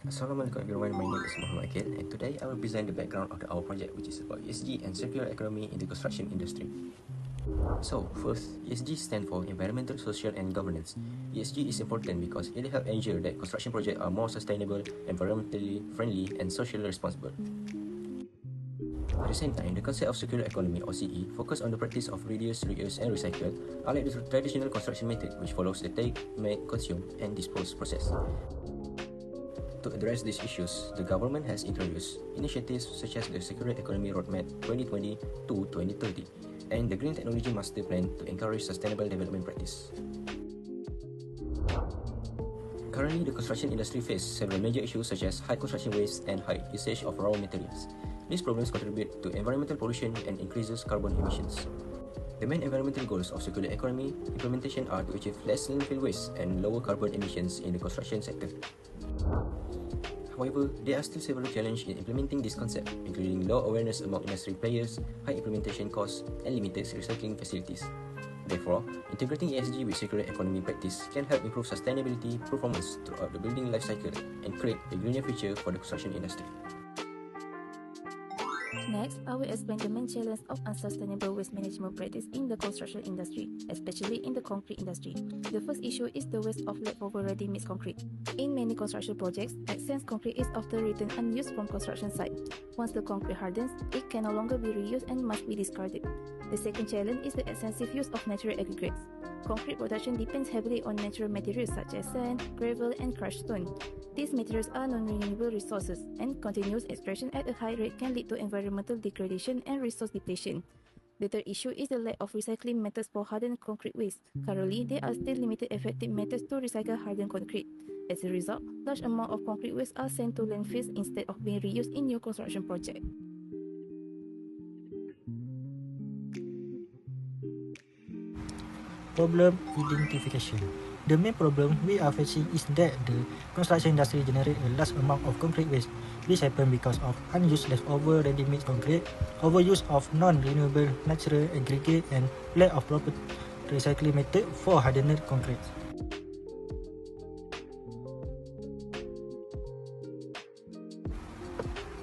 Assalamualaikum everyone, my name is Muhammad Akil and today I will present the background of our project, which is about ESG and circular economy in the construction industry. So first, ESG stands for Environmental, Social and Governance. ESG is important because it helps ensure that construction projects are more sustainable, environmentally friendly and socially responsible. At the same time, the concept of circular economy or CE focus on the practice of reduce, reuse and recycle, unlike the traditional construction method which follows the take, make, consume and dispose process. To address these issues, the government has introduced initiatives such as the Circular Economy Roadmap 2020 to 2030 and the Green Technology Master Plan to encourage sustainable development practice. Currently, the construction industry faces several major issues such as high construction waste and high usage of raw materials. These problems contribute to environmental pollution and increases carbon emissions. The main environmental goals of circular economy implementation are to achieve less landfill waste and lower carbon emissions in the construction sector. However, there are still several challenges in implementing this concept, including low awareness among industry players, high implementation costs, and limited recycling facilities. Therefore, integrating ESG with circular economy practice can help improve sustainability performance throughout the building life cycle and create a greener future for the construction industry. Next, I will explain the main challenge of unsustainable waste management practice in the construction industry, especially in the concrete industry. The first issue is the waste of leftover ready-mix concrete. In many construction projects, excess concrete is often returned unused from construction site. Once the concrete hardens, it can no longer be reused and must be discarded. The second challenge is the extensive use of natural aggregates. Concrete production depends heavily on natural materials such as sand, gravel, and crushed stone. These materials are non-renewable resources, and continuous extraction at a high rate can lead to environmental degradation and resource depletion. The third issue is the lack of recycling methods for hardened concrete waste. Currently, there are still limited effective methods to recycle hardened concrete. As a result, large amounts of concrete waste are sent to landfills instead of being reused in new construction projects. Problem identification. The main problem we are facing is that the construction industry generates a large amount of concrete waste. This happens because of unused leftover ready-mix concrete, overuse of non-renewable natural aggregate, and lack of proper recycling method for hardened concrete.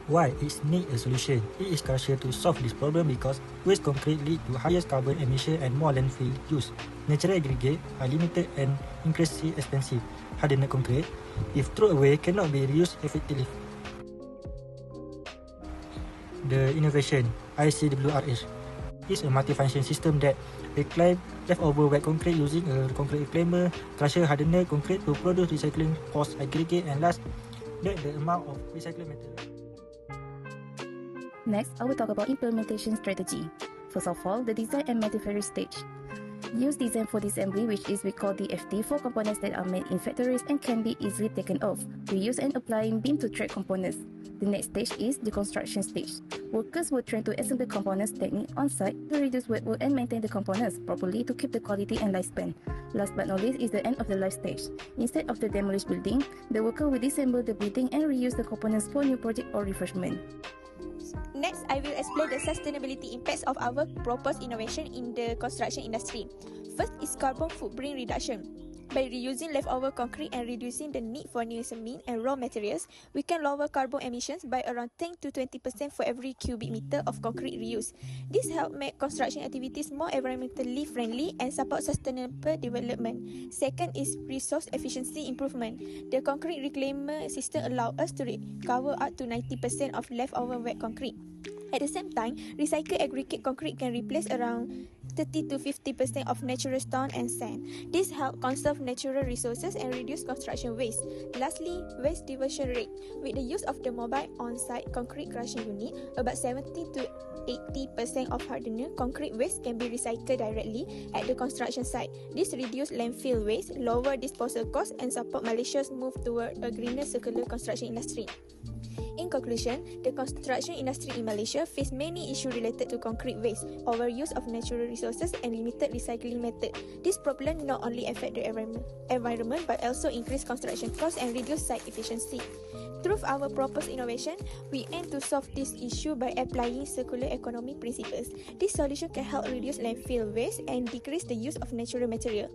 Why it needs a solution? It is crucial to solve this problem because waste concrete lead to higher carbon emission and more landfill use. Natural aggregate are limited and increasingly expensive. Hardened concrete, if thrown away, cannot be reused effectively. The innovation ICWRH is a multifunction system that reclaims leftover wet concrete using a concrete reclaimer, crusher hardened concrete to produce recycling coarse aggregate, and last, that the amount of recycled material. Next, I will talk about implementation strategy. First of all, the design and manufacturing stage. Use design for disassembly, which is we call DFT, for components that are made in factories and can be easily taken off. Reuse and applying beam to track components. The next stage is the construction stage. Workers will train to assemble components technique on site to reduce wet work and maintain the components properly to keep the quality and lifespan. Last but not least is the end of the life stage. Instead of the demolished building, the worker will disassemble the building and reuse the components for new project or refreshment. Next, I will explain the sustainability impacts of our proposed innovation in the construction industry. First is carbon footprint reduction. By reusing leftover concrete and reducing the need for new cement and raw materials, we can lower carbon emissions by around 10 to 20% for every cubic meter of concrete reuse. This helps make construction activities more environmentally friendly and support sustainable development. Second is resource efficiency improvement. The concrete reclaimer system allows us to recover up to 90% of leftover wet concrete. At the same time, recycled aggregate concrete can replace around 30 to 50% of natural stone and sand. This helps conserve natural resources and reduce construction waste. Lastly, waste diversion rate. With the use of the mobile on-site concrete crushing unit, about 70 to 80% of hardened concrete waste can be recycled directly at the construction site. This reduces landfill waste, lower disposal costs, and support Malaysia's move toward a greener circular construction industry. In conclusion, the construction industry in Malaysia faces many issues related to concrete waste, overuse of natural resources, and limited recycling method. This problem not only affect the environment but also increase construction costs and reduce site efficiency. Through our proposed innovation, we aim to solve this issue by applying circular economy principles. This solution can help reduce landfill waste and decrease the use of natural material.